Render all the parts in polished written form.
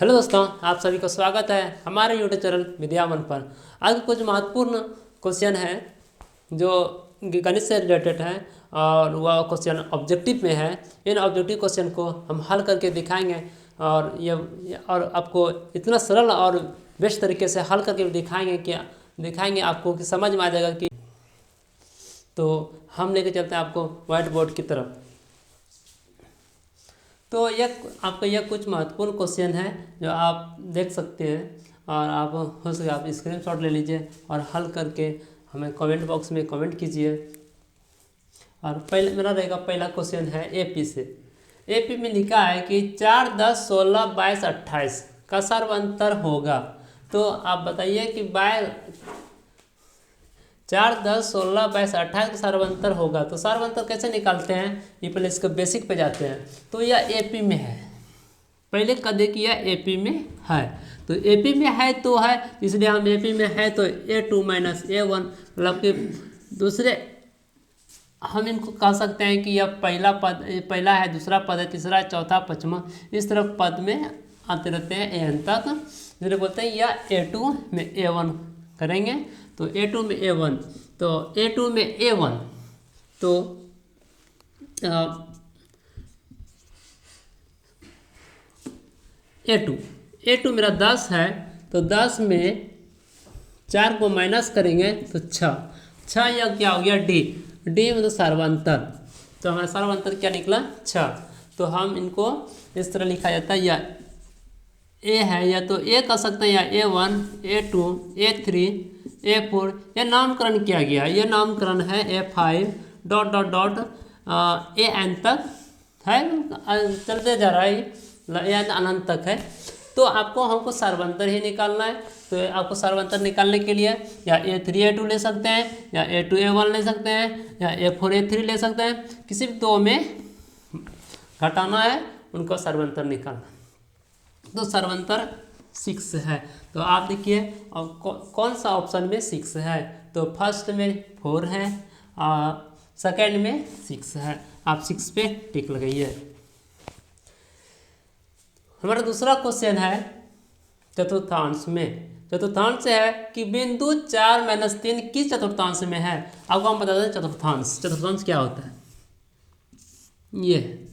Hello दोस्तों, आप सभी को स्वागत है हमारे यूट्यूब चैनल विद्यावन पर। आज कुछ महत्वपूर्ण क्वेश्चन है जो गणित से रिलेटेड है और वह क्वेश्चन ऑब्जेक्टिव में है। इन ऑब्जेक्टिव क्वेश्चन को हम हल करके दिखाएंगे और आपको इतना सरल और बेस्ट तरीके से हल करके दिखाएंगे आपको कि समझ में आ जाएगा कि। तो हम लेके चलते हैं आपको व्हाइट बोर्ड की तरफ। तो यह कुछ महत्वपूर्ण क्वेश्चन है जो आप देख सकते हैं और आप हो सके आप स्क्रीनशॉट ले लीजिए और हल करके हमें कमेंट बॉक्स में कमेंट कीजिए। और पहले मेरा रहेगा पहला क्वेश्चन है एपी से। एपी में लिखा है कि 4, 10, 16, 22, 28 का सर्वांतर होगा। तो आप बताइए कि 4, 10, 16, 22, 28 का सर्वांतर होगा। तो सर्वांतर कैसे निकालते हैं, ये पहले इसके बेसिक पे जाते हैं। तो यह एपी में है, पहले कह दे कि यह एपी में है। तो एपी में है तो है, इसलिए हम एपी में है तो A2 माइनस A1 मतलब कि दूसरे हम इनको कह सकते हैं कि यह पहला है, दूसरा पद है, तीसरा है, चौथा, पाँचवा, इस तरह पद में आते रहते हैं एन तक। इसलिए बोलते हैं यह A2 में A1 करेंगे। तो A2 में A1, तो A2 में A1 तो A2 मेरा 10 है। तो 10 में 4 को माइनस करेंगे तो 6 यह क्या हो गया डी मतलब सर्वांतर। तो हमारा सर्वांतर क्या निकला 6। तो हम इनको इस तरह लिखा जाता है, या ए है या तो ए कर सकते हैं, या A1, A2, A3, A4। यह नामकरण किया गया है, यह नामकरण है A5 ... AN तक है, चलते जा रहा है, या अनंत तक है। तो हमको सर्वांतर ही निकालना है। तो आपको सर्वांतर निकालने के लिए या A3 A2 ले सकते हैं, या A2 A1 ले सकते हैं, या A4 A3 ले सकते हैं। किसी भी दो में घटाना है, उनको सर्वांतर निकालना। तो सर्वांतर 6 है। तो आप देखिए कौन सा ऑप्शन में 6 है। तो फर्स्ट में 4 है और सेकेंड में 6 है। आप 6 पे टिक लगाइए। हमारा दूसरा क्वेश्चन है चतुर्थांश में। चतुर्थांश है कि बिंदु 4 - 3 किस चतुर्थांश में है। आपको हम बता दें चतुर्थांश क्या होता है। ये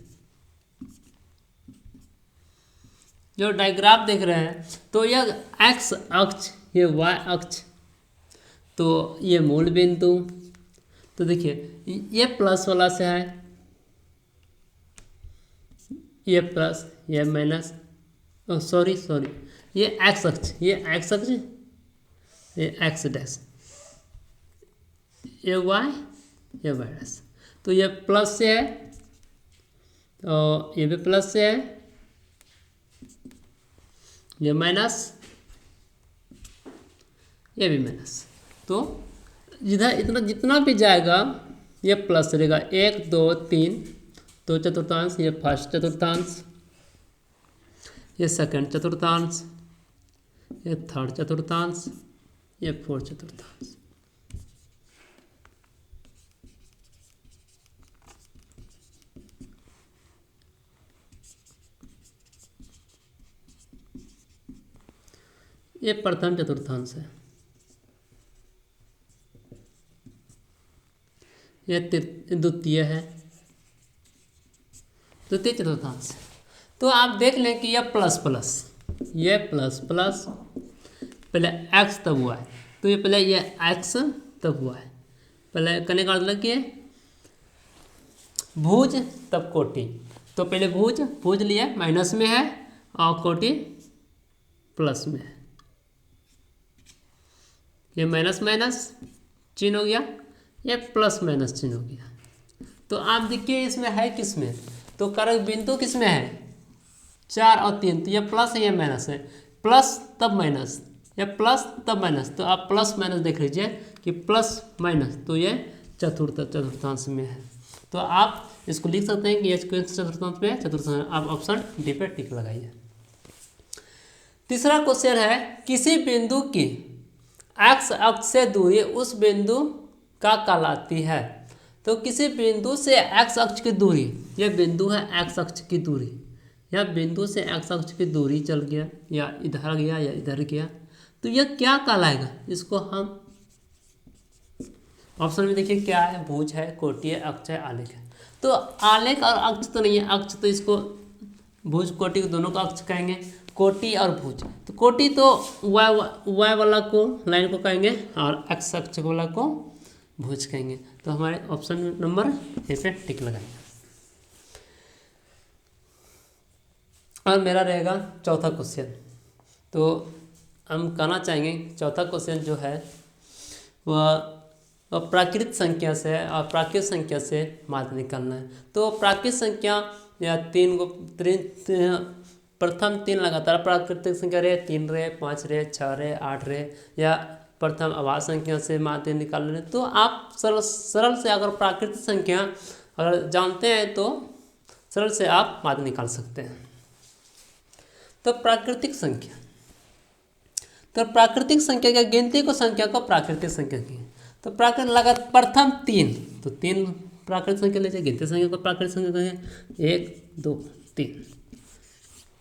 जो डायग्राफ देख रहे हैं, तो यह एक्स अक्ष, ये वाई अक्ष, तो ये मूल बिंदु। तो देखिए ये प्लस वाला से है, ये प्लस, ये माइनस, सॉरी ये एक्स अक्ष, ये एक्स अक्ष, ये एक्स डैश, ये वाई डैश। तो ये प्लस से है, तो ये भी प्लस से है, ये माइनस, ये भी माइनस। तो इधर जितना भी जाएगा ये प्लस रहेगा। 1, 2, 3 तो चतुर्थांश, ये फर्स्ट चतुर्थांश, ये सेकंड चतुर्थांश, ये थर्ड चतुर्थांश, ये फोर्थ चतुर्थांश। ये प्रथम चतुर्थांश है, ये द्वितीय है, द्वितीय चतुर्थांश। तो आप देख लें कि यह प्लस, ये प्लस, पहले एक्स तब हुआ है। तो ये पहले ये एक्स तब हुआ है, पहले करने का मतलब कि भुज तब कोटि। तो पहले भुज लिए माइनस में है और कोटि प्लस में है। ये माइनस चिन्ह हो गया, ये प्लस माइनस चिन्ह हो गया। तो आप देखिए इसमें है किस में, तो कारक बिंदु किस में है 4 और 3। तो ये प्लस है, ये माइनस है, प्लस तब माइनस, ये प्लस तब माइनस। तो आप प्लस माइनस देख लीजिए कि प्लस माइनस, तो ये चतुर्थांश में है। तो आप इसको लिख सकते हैं कि ये चतुर्थांश में है, चतुर्थांश। आप ऑप्शन डी पे टिक लगाइए। तीसरा क्वेश्चन है किसी बिंदु की एक्स अक्ष से दूरी उस बिंदु का कहलाती है। तो किसी बिंदु से एक्स अक्ष की दूरी, ये बिंदु है एक्स अक्ष की दूरी, या बिंदु से एक्स अक्ष की दूरी चल गया या इधर गया या इधर गया, तो यह क्या कहलाएगा? इसको हम ऑप्शन में देखिए क्या है, भुज है, कोटि है, अक्ष है, आलेख है। तो आलेख और अक्ष तो नहीं है, अक्ष तो इसको भुज कोटि दोनों का अक्ष कहेंगे, कोटि और भुज। तो कोटि तो वाई वाला को लाइन को कहेंगे और एक्स अक्ष वाला को भुज कहेंगे। तो हमारे ऑप्शन नंबर ए पे टिक लगाएंगे। और मेरा रहेगा चौथा क्वेश्चन। तो हम कहना चाहेंगे चौथा क्वेश्चन जो है वह प्राकृत संख्या से और प्राकृत संख्या से माध्य निकालना है। तो प्राकृत संख्या या प्रथम तीन लगातार प्राकृतिक संख्या रहे, 3 रहे, 5 रहे, 6 रहे, 8 रहे, या प्रथम अभाज्य संख्या से माध्य निकाल रहे, तो आप सरल से अगर प्राकृतिक संख्या अगर जानते हैं तो सरल से आप माध्य निकाल सकते हैं। तो प्राकृतिक संख्या, तो प्राकृतिक संख्या क्या, गिनती को संख्या को प्राकृतिक संख्या की। तो प्राकृतिक लगा प्रथम 3, तो 3 प्राकृतिक संख्या लीजिए, गिनती संख्या को प्राकृतिक संख्या कहेंगे, 1 2 3,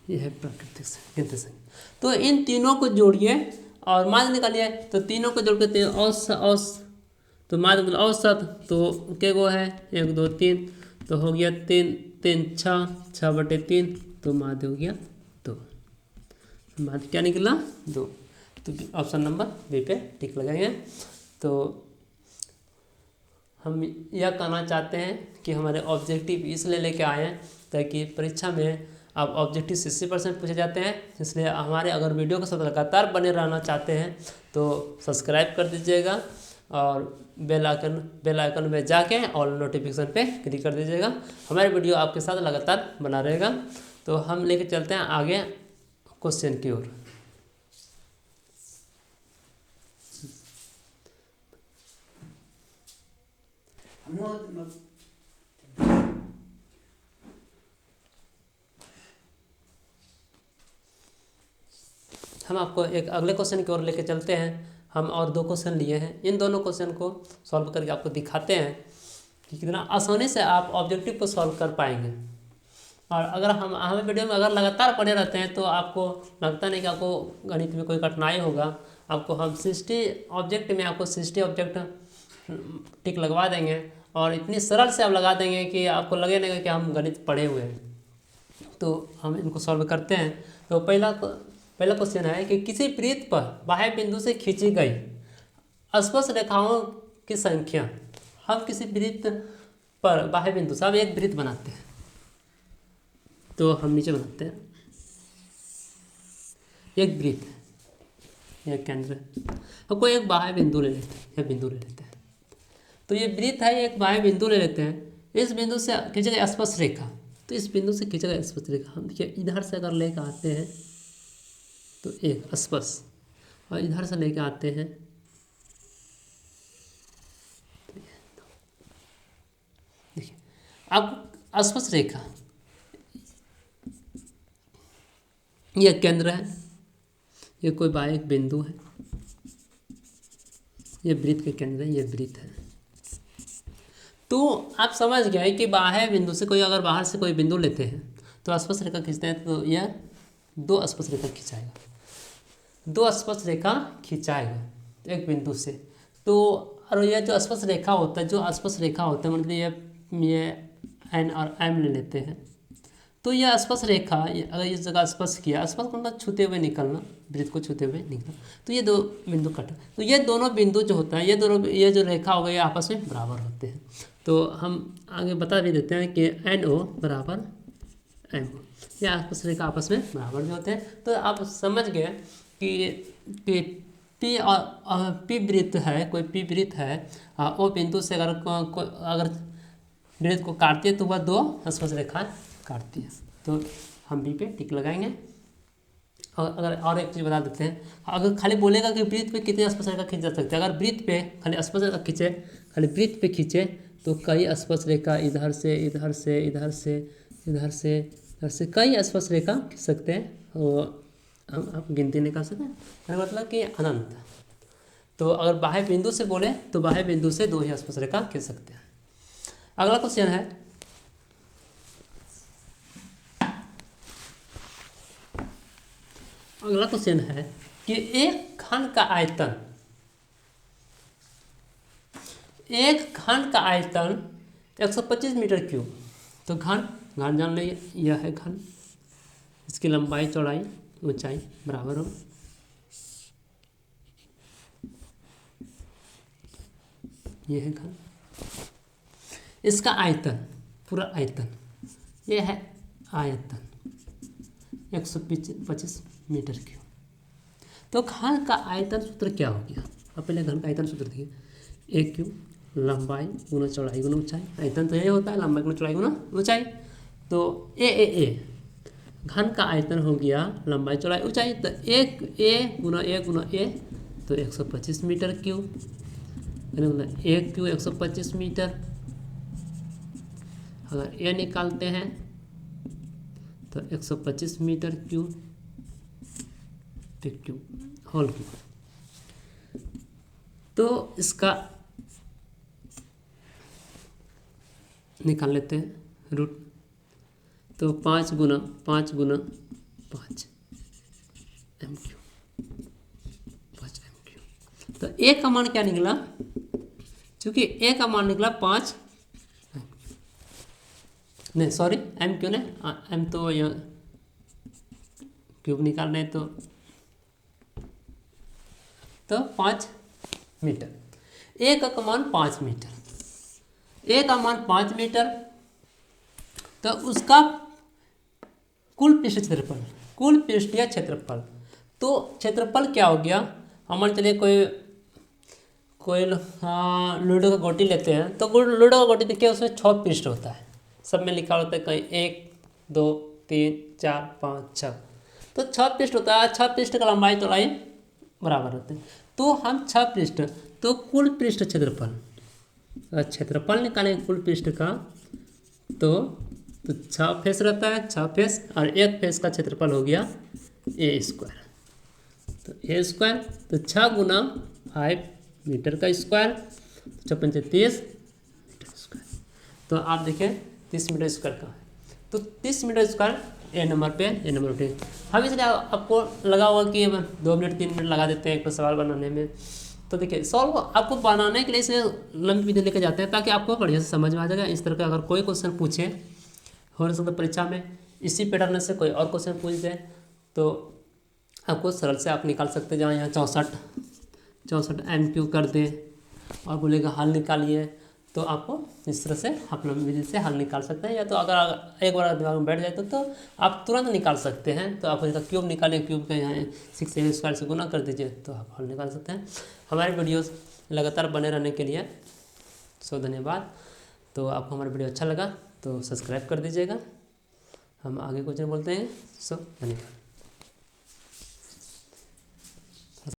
यह है प्राकृतिक गिनती संख्या। तो इन तीनों को जोड़िए और माध्य निकालिए। तो तीनों को जोड़ के तो माध्य औसत तो क्या वो है 1 2 3, तो हो गया 3 3 6, 6/3, तो माध्य हो गया 2। माध्य क्या निकला 2। तो ऑप्शन नंबर बी पे टिक लगाएंगे। तो हम यह कहना चाहते हैं कि हमारे ऑब्जेक्टिव इसलिए लेके आए हैं ताकि परीक्षा में अब ऑब्जेक्टिव 60% पूछे जाते हैं। इसलिए हमारे अगर वीडियो के साथ लगातार बने रहना चाहते हैं तो सब्सक्राइब कर दीजिएगा और बेल आइकन में जाके ऑल नोटिफिकेशन पे क्लिक कर दीजिएगा। हमारे वीडियो आपके साथ लगातार बना रहेगा। तो हम लेके चलते हैं आगे क्वेश्चन की ओर। हम आपको एक अगले क्वेश्चन की ओर लेके चलते हैं। हम और 2 क्वेश्चन लिए हैं, इन दोनों क्वेश्चन को सॉल्व करके आपको दिखाते हैं कि कितना आसानी से आप ऑब्जेक्टिव को सॉल्व कर पाएंगे। और अगर हमें वीडियो में अगर लगातार पढ़े रहते हैं तो आपको लगता नहीं कि आपको गणित में कोई कठिनाई होगा। आपको हम 60 ऑब्जेक्ट में आपको 60 ऑब्जेक्ट टिक लगवा देंगे और इतनी सरल से आप लगा देंगे कि आपको लगे नहीं कि हम गणित पढ़े हुए हैं। तो हम इनको सॉल्व करते हैं। तो पहला क्वेश्चन है कि किसी वृत्त पर बाह्य बिंदु से खींची गई स्पर्श रेखाओं की संख्या। हम किसी वृत्त पर बाह्य बिंदु से हम एक वृत्त बनाते हैं। तो हम नीचे बनाते हैं एक वृत्त है, एक केंद्र है, हमको एक बाह्य बिंदु ले लेते हैं या बिंदु ले लेते हैं। तो ये वृत्त है, एक बाह्य बिंदु ले लेते हैं। इस बिंदु से खींचेगा स्पर्श रेखा, तो इस बिंदु से खींचेगा स्पर्श रेखा। हम देखिए इधर से अगर लेकर आते हैं तो एक स्पर्श, और इधर से लेकर आते हैं देखिए अब स्पर्श रेखा, यह केंद्र है, ये कोई बाह्य बिंदु है, ये वृत्त के केंद्र है, ये वृत्त है। तो आप समझ गए कि बाह्य बिंदु से कोई अगर बाहर से कोई बिंदु लेते हैं तो स्पर्श रेखा खींचते हैं, तो यह 2 स्पर्श रेखा खिंचाएगा, 2 स्पर्श रेखा खिंचाएगा एक बिंदु से। तो और यह जो स्पर्श रेखा होता है, जो स्पर्श रेखा होता है मतलब ये एन और एम ले लेते हैं। तो यह स्पर्श रेखा अगर इस जगह स्पर्श किया, स्पर्श मतलब छूते हुए निकलना, वृत्त को छूते हुए निकलना, तो ये 2 बिंदु कट, तो ये दोनों बिंदु जो होता है ये जो रेखा हो गई आपस में बराबर होते हैं। तो हम आगे बता भी देते हैं कि एन ओ बराबर एम ओ, ये स्पर्श रेखा आपस में बराबर जो होते हैं। तो आप समझ गए कि पी और पी वृत्त है, कोई पी वृत्त है, वो बिंदु से अगर वृत्त को काटती है तो वह 2 स्पर्श रेखा काटती है। तो हम बी पे टिक लगाएंगे। और अगर और एक चीज़ बता देते हैं, अगर खाली बोलेगा कि वृत्त पे कितने स्पर्श रेखा खींच जा सकते हैं, अगर वृत्त पे खाली स्पर्श रेखा खींचे, खाली वृत्त पे खींचे तो कई स्पर्श रेखा इधर से इधर से इधर से इधर से इधर से कई स्पर्श रेखा खींच सकते हैं। और हम आप गिनती निकाल सकते हैं, मतलब कि अनंत। तो अगर बाह्य बिंदु से बोले तो बाह्य बिंदु से 2 ही स्पर्श रेखा खींच सकते हैं। अगला क्वेश्चन है अगला क्वेश्चन है कि एक घन का आयतन 125 मीटर क्यूब। तो घन जान लो, यह है घन, इसकी लंबाई चौड़ाई ऊंचाई बराबर हो, यह है घन। इसका आयतन, पूरा आयतन, यह है आयतन 125 मीटर क्यूब। तो घन का आयतन सूत्र क्या हो गया? अब पहले घन का आयतन सूत्र देखिए, ए क्यूब लंबाई गुना चौड़ाई गुना ऊंचाई। आयतन तो यही होता है, लंबाई गुना चौड़ाई गुना ऊंचाई। तो ए घन का आयतन हो गया लंबाई चौड़ाई ऊंचाई। तो एक ए गुना ए तो 125 मीटर क्यूब, ए क्यूब 125 मीटर। अगर ए निकालते हैं तो 125 मीटर क्यूब होल क्यूब। तो इसका निकाल लेते हैं रूट। तो 5 गुना 5 एम क्यूब, 5 एम क्यूब। तो ए का मान क्या निकला? चूंकि ए का मान निकला 5, नहीं सॉरी एम क्यों नहीं, एम तो यहाँ क्यूब निकाल रहे तो 5 मीटर। ए का मान 5 मीटर, ए का मान 5 मीटर। तो उसका कुल पृष्ठ क्षेत्रफल, कुल पृष्ठीय क्षेत्रफल, तो क्षेत्रफल क्या हो गया? हमारे चलिए कोई लूडो का गोटी लेते हैं, तो लूडो का गोटी देखिए उसमें 6 पृष्ठ होता है, सब में लिखा होता है कहीं 1 2 3 4 5 6। तो 6 पृष्ठ होता है, 6 पृष्ठ का लंबाई चौड़ाई बराबर होते हैं। तो हम 6 पृष्ठ, तो कुल पृष्ठ क्षेत्रफल निकालेंगे कुल पृष्ठ का, तो 6 फेस रहता है, 6 फेस, और एक फेस का क्षेत्रफल हो गया ए स्क्वायर। तो ए स्क्वायर तो 6 गुना 5 मीटर का स्क्वायर, 6 पंचे 30 मीटर स्क्वायर। तो आप देखिए 30 मीटर स्क्वायर का है, तो 30 मीटर स्क्वायर ए नंबर पे हम इसलिए आपको लगा होगा कि 2 मिनट 3 मिनट लगा देते हैं एक सवाल बनाने में। तो देखिए सॉल्व आपको बनाने के लिए इसे लंबी विधि लेकर जाते हैं ताकि आपको बढ़िया से समझ में आ जाएगा। इस तरह का अगर कोई क्वेश्चन पूछे, हो सकता है परीक्षा में इसी पैटर्न से कोई और क्वेश्चन पूछ दे, तो आपको सरल से आप निकाल सकते हैं। जहाँ यहाँ 64 एम क्यू कर दे और बोलेगा हल निकालिए, तो आपको इस तरह से आप लंबी विधि से हल निकाल सकते हैं। या तो अगर एक बार दिमाग में बैठ जाए तो आप तुरंत निकाल सकते हैं। तो आप इसका क्यूब निकालें, क्यूब का यहाँ 6 स्क्वायर से गुना कर दीजिए तो आप हल निकाल सकते हैं। हमारे वीडियोस लगातार बने रहने के लिए धन्यवाद। तो आपको हमारा वीडियो अच्छा लगा तो सब्सक्राइब कर दीजिएगा। हम आगे क्वेश्चन बोलते हैं। धन्यवाद।